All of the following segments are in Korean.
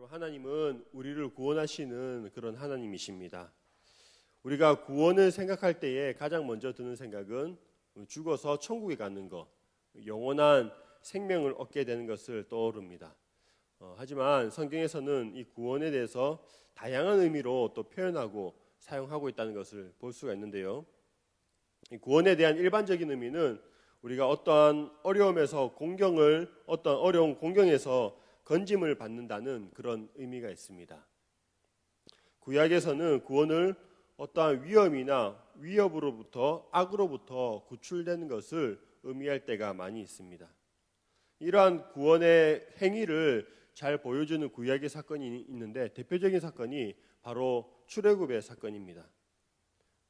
여러분, 하나님은 우리를 구원하시는 그런 하나님이십니다. 우리가 구원을 생각할 때에 가장 먼저 드는 생각은 죽어서 천국에 가는 것, 영원한 생명을 얻게 되는 것을 떠오릅니다. 하지만 성경에서는 이 구원에 대해서 다양한 의미로 또 표현하고 사용하고 있다는 것을 볼 수가 있는데요. 이 구원에 대한 일반적인 의미는 우리가 어떠한 어려움에서 어떤 어려운 공경에서 건짐을 받는다는 그런 의미가 있습니다. 구약에서는 구원을 어떠한 위험이나 위협으로부터, 악으로부터 구출되는 것을 의미할 때가 많이 있습니다. 이러한 구원의 행위를 잘 보여주는 구약의 사건이 있는데 대표적인 사건이 바로 출애굽의 사건입니다.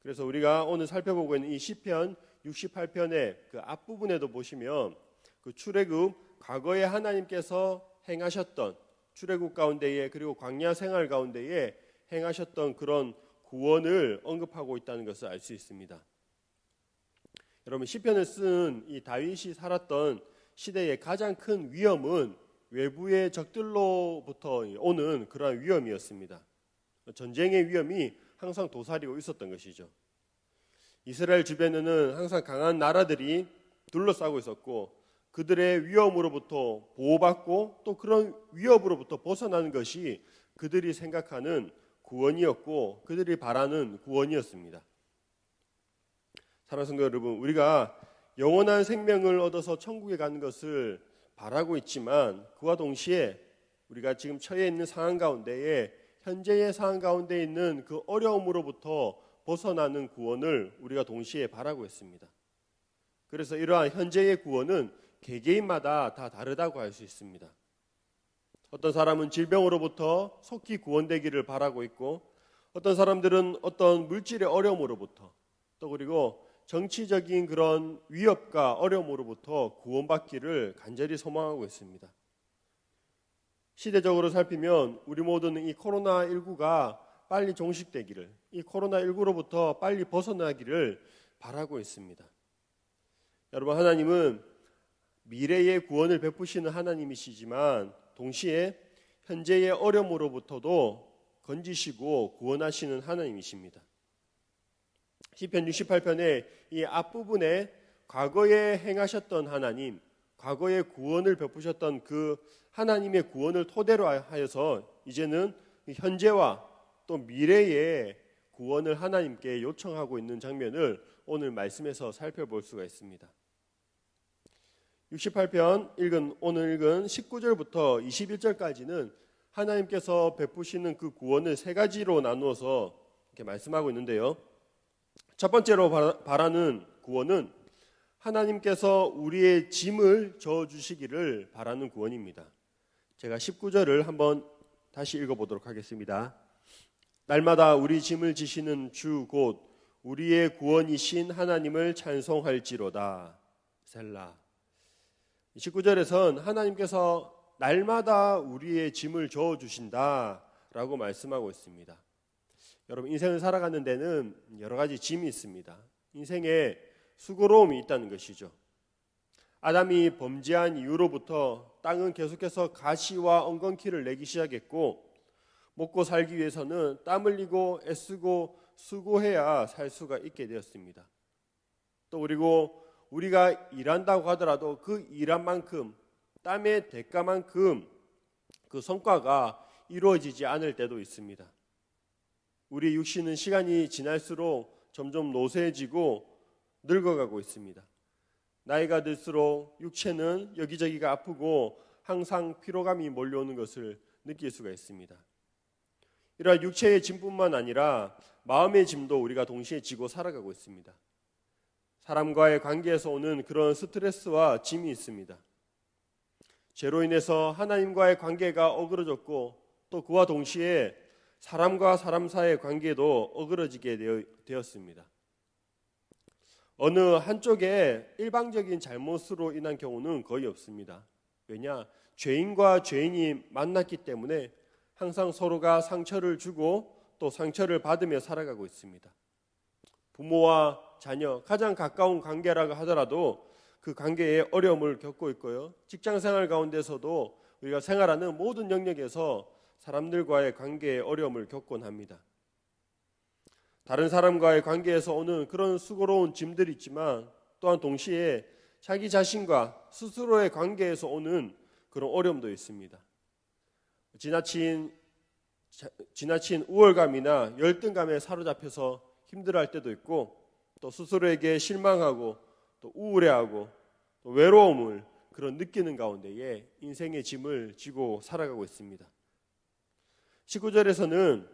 그래서 우리가 오늘 살펴보고 있는 이 시편 68편의 그 앞부분에도 보시면 그 출애굽, 과거에 하나님께서 행하셨던 출애굽 가운데에, 그리고 광야 생활 가운데에 행하셨던 그런 구원을 언급하고 있다는 것을 알 수 있습니다. 여러분, 시편을 쓴 이 다윗이 살았던 시대의 가장 큰 위험은 외부의 적들로부터 오는 그러한 위험이었습니다. 전쟁의 위험이 항상 도사리고 있었던 것이죠. 이스라엘 주변에는 항상 강한 나라들이 둘러싸고 있었고, 그들의 위험으로부터 보호받고 또 그런 위협으로부터 벗어나는 것이 그들이 생각하는 구원이었고, 그들이 바라는 구원이었습니다. 사랑하는 성도 여러분, 우리가 영원한 생명을 얻어서 천국에 가는 것을 바라고 있지만, 그와 동시에 우리가 지금 처해 있는 상황 가운데에, 현재의 상황 가운데 있는 그 어려움으로부터 벗어나는 구원을 우리가 동시에 바라고 있습니다. 그래서 이러한 현재의 구원은 개개인마다 다 다르다고 할 수 있습니다. 어떤 사람은 질병으로부터 속히 구원되기를 바라고 있고, 어떤 사람들은 어떤 물질의 어려움으로부터, 또 그리고 정치적인 그런 위협과 어려움으로부터 구원받기를 간절히 소망하고 있습니다. 시대적으로 살피면 우리 모두는 이 코로나19가 빨리 종식되기를, 이 코로나19로부터 빨리 벗어나기를 바라고 있습니다. 여러분, 하나님은 미래의 구원을 베푸시는 하나님이시지만 동시에 현재의 어려움으로부터도 건지시고 구원하시는 하나님이십니다. 시편 68편의 이 앞부분에 과거에 행하셨던 하나님, 과거에 구원을 베푸셨던 그 하나님의 구원을 토대로 하여서 이제는 현재와 또 미래의 구원을 하나님께 요청하고 있는 장면을 오늘 말씀에서 살펴볼 수가 있습니다. 68편 오늘 읽은 19절부터 21절까지는 하나님께서 베푸시는 그 구원을 세 가지로 나누어서 이렇게 말씀하고 있는데요. 첫 번째로 바라는 구원은 하나님께서 우리의 짐을 져주시기를 바라는 구원입니다. 제가 19절을 한번 다시 읽어보도록 하겠습니다. 날마다 우리 짐을 지시는 주 곧 우리의 구원이신 하나님을 찬송할지로다. 셀라. 19절에선 하나님께서 날마다 우리의 짐을 져주신다라고 말씀하고 있습니다. 여러분, 인생을 살아가는 데는 여러 가지 짐이 있습니다. 인생에 수고로움이 있다는 것이죠. 아담이 범죄한 이후로부터 땅은 계속해서 가시와 엉겅퀴를 내기 시작했고, 먹고 살기 위해서는 땀 흘리고 애쓰고 수고해야 살 수가 있게 되었습니다. 또 그리고 우리가 일한다고 하더라도 그 일한 만큼, 땀의 대가만큼 그 성과가 이루어지지 않을 때도 있습니다. 우리 육신은 시간이 지날수록 점점 노쇠해지고 늙어가고 있습니다. 나이가 들수록 육체는 여기저기가 아프고 항상 피로감이 몰려오는 것을 느낄 수가 있습니다. 이러한 육체의 짐뿐만 아니라 마음의 짐도 우리가 동시에 지고 살아가고 있습니다. 사람과의 관계에서 오는 그런 스트레스와 짐이 있습니다. 죄로 인해서 하나님과의 관계가 어그러졌고, 또 그와 동시에 사람과 사람 사이의 관계도 어그러지게 되었습니다. 어느 한쪽에 일방적인 잘못으로 인한 경우는 거의 없습니다. 왜냐? 죄인과 죄인이 만났기 때문에 항상 서로가 상처를 주고 또 상처를 받으며 살아가고 있습니다. 부모와 자녀, 가장 가까운 관계라고 하더라도 그 관계에 어려움을 겪고 있고요. 직장생활 가운데서도 우리가 생활하는 모든 영역에서 사람들과의 관계에 어려움을 겪곤 합니다. 다른 사람과의 관계에서 오는 그런 수고로운 짐들이 있지만 또한 동시에 자기 자신과 스스로의 관계에서 오는 그런 어려움도 있습니다. 지나친 우월감이나 열등감에 사로잡혀서 힘들어할 때도 있고, 또 스스로에게 실망하고 또 우울해하고 또 외로움을 그런 느끼는 가운데에 인생의 짐을 지고 살아가고 있습니다. 19절에서는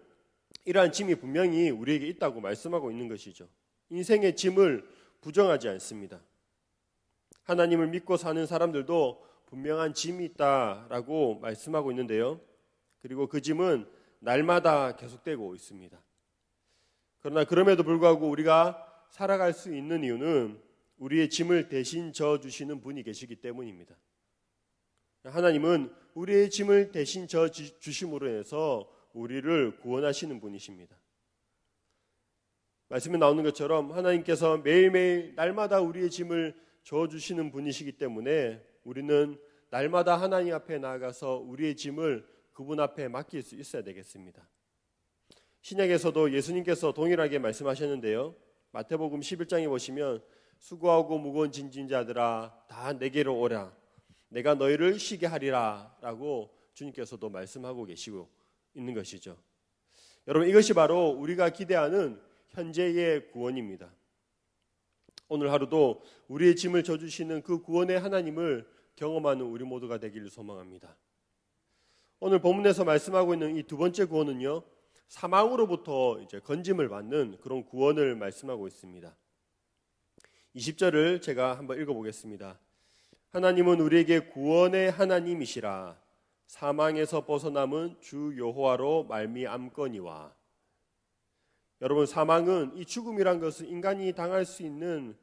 이러한 짐이 분명히 우리에게 있다고 말씀하고 있는 것이죠. 인생의 짐을 부정하지 않습니다. 하나님을 믿고 사는 사람들도 분명한 짐이 있다라고 말씀하고 있는데요. 그리고 그 짐은 날마다 계속되고 있습니다. 그러나 그럼에도 불구하고 우리가 살아갈 수 있는 이유는 우리의 짐을 대신 져주시는 분이 계시기 때문입니다. 하나님은 우리의 짐을 대신 져주심으로 인해서 우리를 구원하시는 분이십니다. 말씀에 나오는 것처럼 하나님께서 매일매일 날마다 우리의 짐을 져주시는 분이시기 때문에 우리는 날마다 하나님 앞에 나아가서 우리의 짐을 그분 앞에 맡길 수 있어야 되겠습니다. 신약에서도 예수님께서 동일하게 말씀하셨는데요. 마태복음 11장에 보시면 수고하고 무거운 짐진 자들아 다 내게로 오라 내가 너희를 쉬게 하리라 라고 주님께서도 말씀하고 계시고 있는 것이죠. 여러분, 이것이 바로 우리가 기대하는 현재의 구원입니다. 오늘 하루도 우리의 짐을 져주시는 그 구원의 하나님을 경험하는 우리 모두가 되기를 소망합니다. 오늘 본문에서 말씀하고 있는 이 두 번째 구원은요, 사망으로부터 이제 건짐을 받는 그런 구원을 말씀하고 있습니다. 20절을 제가 한번 읽어보겠습니다. 하나님은 우리에게 구원의 하나님이시라 사망에서 벗어남은 주 여호와로 말미암거니와. 여러분, 사망은 이 죽음이란 것은 인간이 당할 수 있는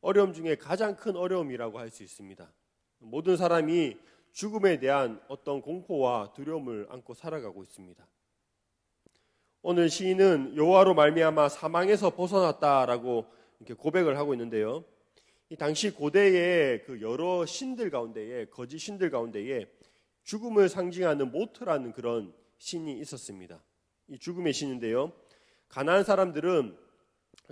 어려움 중에 가장 큰 어려움이라고 할 수 있습니다. 모든 사람이 죽음에 대한 어떤 공포와 두려움을 안고 살아가고 있습니다. 오늘 시인은 여호와로 말미암아 사망에서 벗어났다라고 이렇게 고백을 하고 있는데요. 이 당시 고대의 그 여러 신들 가운데에, 거짓 신들 가운데에 죽음을 상징하는 모트라는 그런 신이 있었습니다. 이 죽음의 신인데요. 가나안 사람들은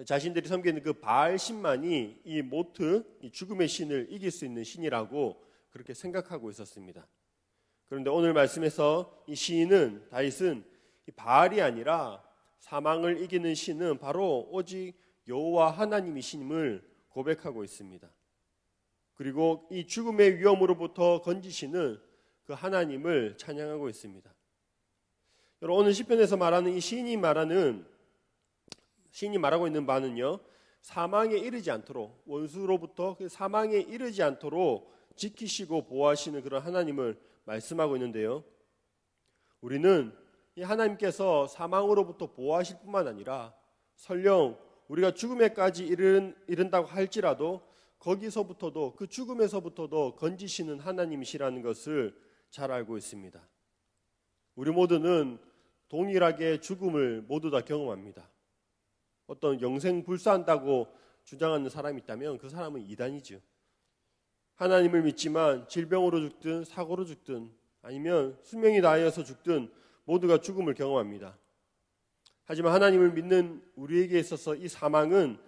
자신들이 섬기는 그 바알 신만이 이 모트, 이 죽음의 신을 이길 수 있는 신이라고 그렇게 생각하고 있었습니다. 그런데 오늘 말씀에서 이 시인은, 다윗은 이 바알이 아니라 사망을 이기는 신은 바로 오직 여호와 하나님이심을 고백하고 있습니다. 그리고 이 죽음의 위험으로부터 건지시는 그 하나님을 찬양하고 있습니다. 여러분, 오늘 시편에서 말하는 이 시인이 말하고 있는 바는요, 사망에 이르지 않도록, 원수로부터 그 사망에 이르지 않도록 지키시고 보호하시는 그런 하나님을 말씀하고 있는데요. 우리는 이 하나님께서 사망으로부터 보호하실 뿐만 아니라 설령 우리가 죽음에까지 이른다고 할지라도 거기서부터도, 그 죽음에서부터도 건지시는 하나님이시라는 것을 잘 알고 있습니다. 우리 모두는 동일하게 죽음을 모두 다 경험합니다. 어떤 영생 불사한다고 주장하는 사람이 있다면 그 사람은 이단이죠. 하나님을 믿지만 질병으로 죽든 사고로 죽든 아니면 수명이 다하여서 죽든 모두가 죽음을 경험합니다. 하지만 하나님을 믿는 우리에게 있어서 이 사망은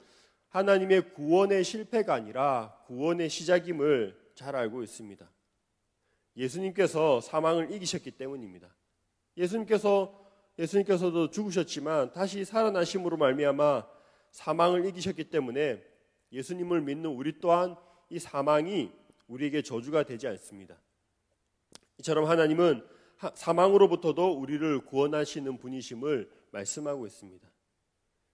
하나님의 구원의 실패가 아니라 구원의 시작임을 잘 알고 있습니다. 예수님께서 사망을 이기셨기 때문입니다. 예수님께서도 죽으셨지만 다시 살아나심으로 말미암아 사망을 이기셨기 때문에 예수님을 믿는 우리 또한 이 사망이 우리에게 저주가 되지 않습니다. 이처럼 하나님은 사망으로부터도 우리를 구원하시는 분이심을 말씀하고 있습니다.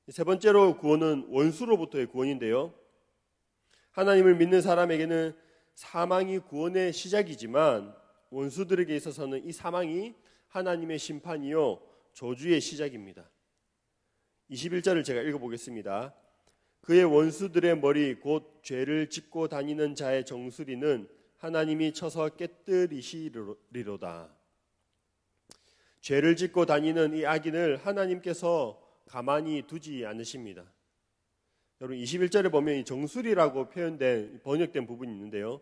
세 번째로 구원은 원수로부터의 구원인데요. 하나님을 믿는 사람에게는 사망이 구원의 시작이지만 원수들에게 있어서는 이 사망이 하나님의 심판이요 저주의 시작입니다. 21절을 제가 읽어보겠습니다. 그의 원수들의 머리 곧 죄를 짓고 다니는 자의 정수리는 하나님이 쳐서 깨뜨리시리로다. 죄를 짓고 다니는 이 악인을 하나님께서 가만히 두지 않으십니다. 여러분, 21절에 보면 이 정수리라고 번역된 부분이 있는데요.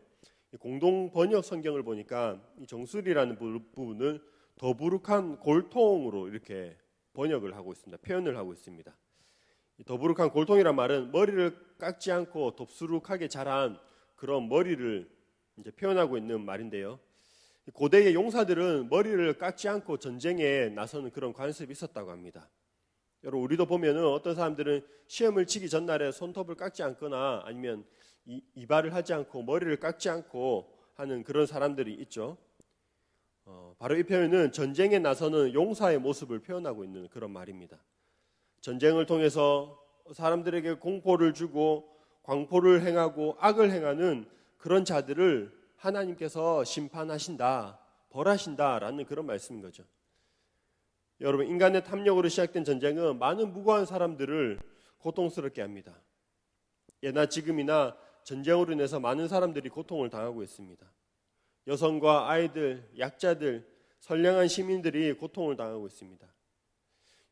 공동 번역 성경을 보니까 이 정수리라는 부분을 더부룩한 골통으로 이렇게 번역을 하고 있습니다. 표현을 하고 있습니다. 더부룩한 골통이란 말은 머리를 깎지 않고 덥수룩하게 자란 그런 머리를 이제 표현하고 있는 말인데요. 고대의 용사들은 머리를 깎지 않고 전쟁에 나서는 그런 관습이 있었다고 합니다. 여러분, 우리도 보면은 어떤 사람들은 시험을 치기 전날에 손톱을 깎지 않거나 아니면 이발을 하지 않고 머리를 깎지 않고 하는 그런 사람들이 있죠. 바로 이 표현은 전쟁에 나서는 용사의 모습을 표현하고 있는 그런 말입니다. 전쟁을 통해서 사람들에게 공포를 주고 광포를 행하고 악을 행하는 그런 자들을 하나님께서 심판하신다, 벌하신다라는 그런 말씀인 거죠. 여러분, 인간의 탐욕으로 시작된 전쟁은 많은 무고한 사람들을 고통스럽게 합니다. 예나 지금이나 전쟁으로 인해서 많은 사람들이 고통을 당하고 있습니다. 여성과 아이들, 약자들, 선량한 시민들이 고통을 당하고 있습니다.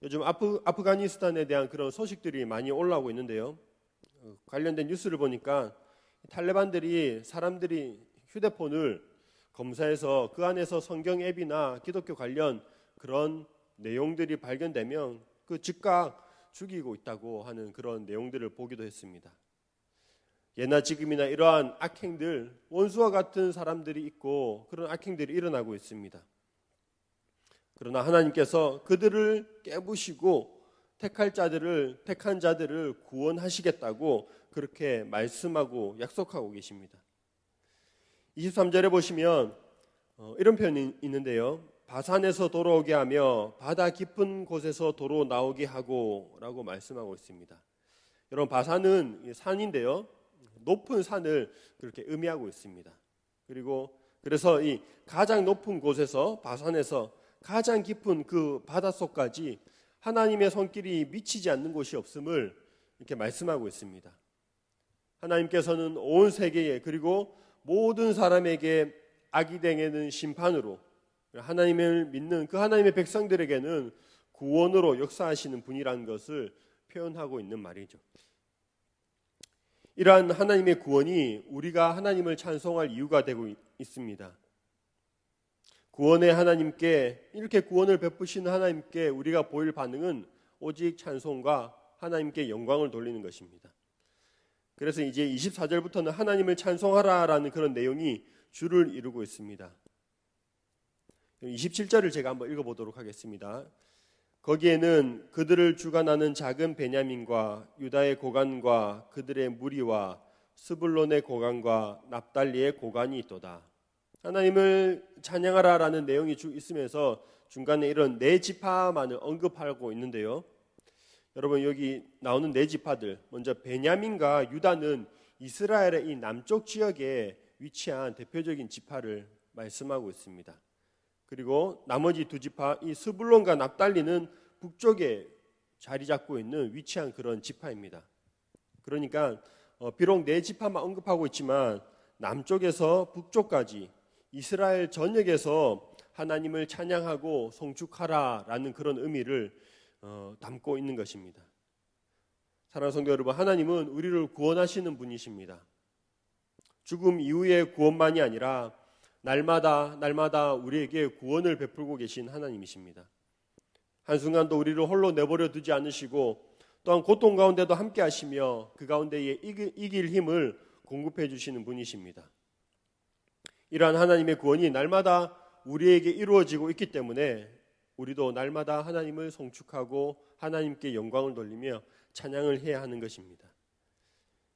요즘 아프가니스탄에 대한 그런 소식들이 많이 올라오고 있는데요. 관련된 뉴스를 보니까 탈레반들이 사람들이 휴대폰을 검사해서 그 안에서 성경 앱이나 기독교 관련 그런 내용들이 발견되면 그 즉각 죽이고 있다고 하는 그런 내용들을 보기도 했습니다. 예나 지금이나 이러한 악행들, 원수와 같은 사람들이 있고 그런 악행들이 일어나고 있습니다. 그러나 하나님께서 그들을 깨부시고 택한 자들을 구원하시겠다고 그렇게 말씀하고 약속하고 계십니다. 23절에 보시면 이런 표현이 있는데요. 바산에서 돌아오게 하며 바다 깊은 곳에서 도로 나오게 하고 라고 말씀하고 있습니다. 여러분, 바산은 산인데요. 높은 산을 그렇게 의미하고 있습니다. 그래서 이 가장 높은 곳에서 바산에서 가장 깊은 그 바닷속까지 하나님의 손길이 미치지 않는 곳이 없음을 이렇게 말씀하고 있습니다. 하나님께서는 온 세계에 그리고 모든 사람에게 악이 행하는 심판으로 하나님을 믿는 그 하나님의 백성들에게는 구원으로 역사하시는 분이라는 것을 표현하고 있는 말이죠. 이러한 하나님의 구원이 우리가 하나님을 찬송할 이유가 되고 있습니다. 구원의 하나님께, 이렇게 구원을 베푸시는 하나님께 우리가 보일 반응은 오직 찬송과 하나님께 영광을 돌리는 것입니다. 그래서 이제 24절부터는 하나님을 찬송하라라는 그런 내용이 주를 이루고 있습니다. 27절을 제가 한번 읽어보도록 하겠습니다. 거기에는 그들을 주관하는 작은 베냐민과 유다의 고관과 그들의 무리와 스불론의 고관과 납달리의 고관이 있도다. 하나님을 찬양하라라는 내용이 있으면서 중간에 이런 네 지파만을 언급하고 있는데요. 여러분, 여기 나오는 네 지파들, 먼저 베냐민과 유다는 이스라엘의 이 남쪽 지역에 위치한 대표적인 지파를 말씀하고 있습니다. 그리고 나머지 두 지파, 이 스불론과 납달리는 북쪽에 자리 잡고 있는 위치한 그런 지파입니다. 그러니까 비록 네 지파만 언급하고 있지만 남쪽에서 북쪽까지 이스라엘 전역에서 하나님을 찬양하고 송축하라라는 그런 의미를 담고 있는 것입니다. 사랑하는 성도 여러분, 하나님은 우리를 구원하시는 분이십니다. 죽음 이후의 구원만이 아니라 날마다 우리에게 구원을 베풀고 계신 하나님이십니다. 한순간도 우리를 홀로 내버려 두지 않으시고 또한 고통 가운데도 함께 하시며 그 가운데에 이길 힘을 공급해 주시는 분이십니다. 이러한 하나님의 구원이 날마다 우리에게 이루어지고 있기 때문에 우리도 날마다 하나님을 송축하고 하나님께 영광을 돌리며 찬양을 해야 하는 것입니다.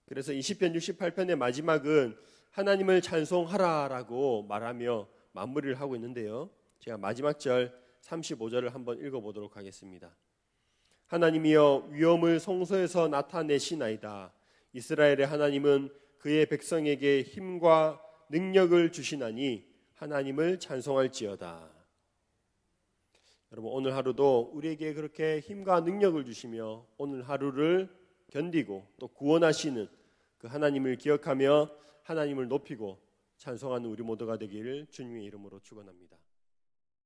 그래서 이 시편 68편의 마지막은 하나님을 찬송하라라고 말하며 마무리를 하고 있는데요. 제가 마지막 절 35절을 한번 읽어보도록 하겠습니다. 하나님이여 위엄을 성소에서 나타내시나이다. 이스라엘의 하나님은 그의 백성에게 힘과 능력을 주시나니 하나님을 찬송할지어다. 여러분, 오늘 하루도 우리에게 그렇게 힘과 능력을 주시며 오늘 하루를 견디고 또 구원하시는 그 하나님을 기억하며 하나님을 높이고 찬송하는 우리 모두가 되기를 주님의 이름으로 축원합니다.